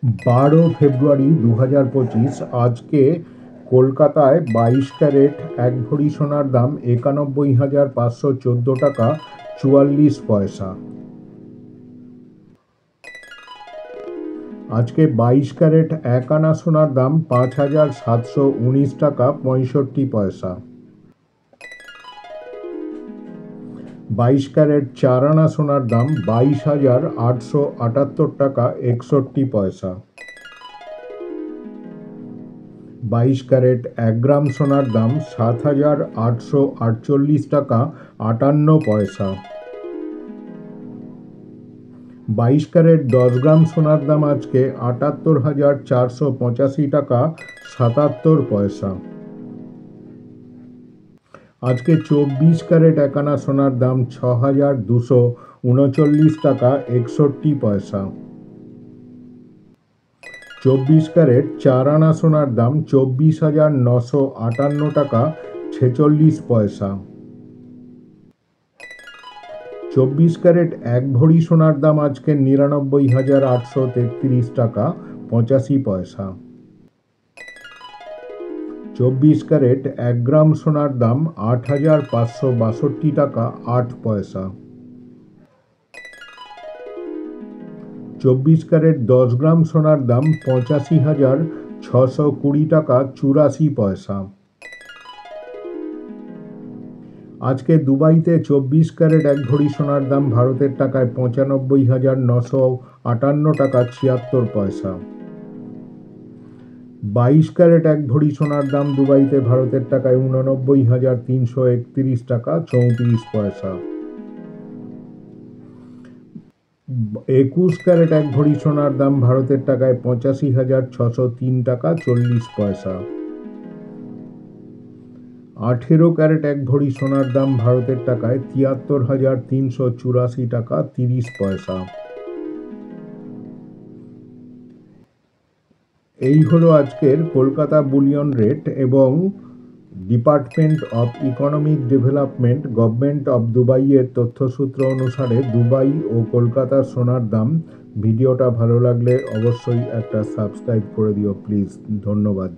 12 ফেব্রুয়ারি 2025। আজকে কলকাতায় 22 ক্যারেট 1 ভরি সোনার দাম 91,514 টাকা 44 পয়সা। আজকে 22 ক্যারেট 1 আনা সোনার দাম 5,719 টাকা 65 পয়সা। 22 ক্যারেট 4 আনা সোনার দাম 22,878 টাকা 61 পয়সা। 22 ক্যারেট 1 গ্রাম সোনার দাম 7,848 টাকা 58 পয়সা। 22 ক্যারেট 10 গ্রাম সোনার দাম আজকে 78,485 টাকা 77 পয়সা। আজকে 24 ক্যারেট 1 আনা সোনার দাম 6,239 টাকা 61 পয়সা। 24 ক্যারেট 4 আনা সোনার দাম 24,958 টাকা 46 পয়সা। 24 ক্যারেট 1 ভরি সোনার দাম আজকে 99,833 টাকা 85 পয়সা। 24 ক্যারেট 1 গ্রাম সোনার দাম 8,562 টাকা 8 পয়সা। 24 ক্যারেট 10 গ্রাম সোনার দাম 85,620 টাকা 84 পয়সা। আজকে দুবাইতে 24 ক্যারেট 1 ভরি সোনার দাম ভারতের টাকায় 95,958 টাকা 76 পয়সা। 22 ক্যারেট 1 ভরি সোনার দাম দুবাইতে ভারতের টাকায় 89,331 টাকা 34 পয়সা। 21 ক্যারেট 1 ভরি সোনার দাম ভারতের টাকায় 85,603 টাকা 40 পয়সা। 18 ক্যারেট 1 ভরি সোনার দাম ভারতের টাকায় 73,384 টাকা 30 পয়সা। এই হলো আজকের কলকাতা বুলিয়ন রেট এবং department of economic development government of দুবাইয়ের তথ্যসূত্র অনুসারে দুবাই ও কলকাতার সোনার দাম। ভিডিওটা ভালো লাগলে অবশ্যই একটা সাবস্ক্রাইব করে দিও প্লিজ। ধন্যবাদ।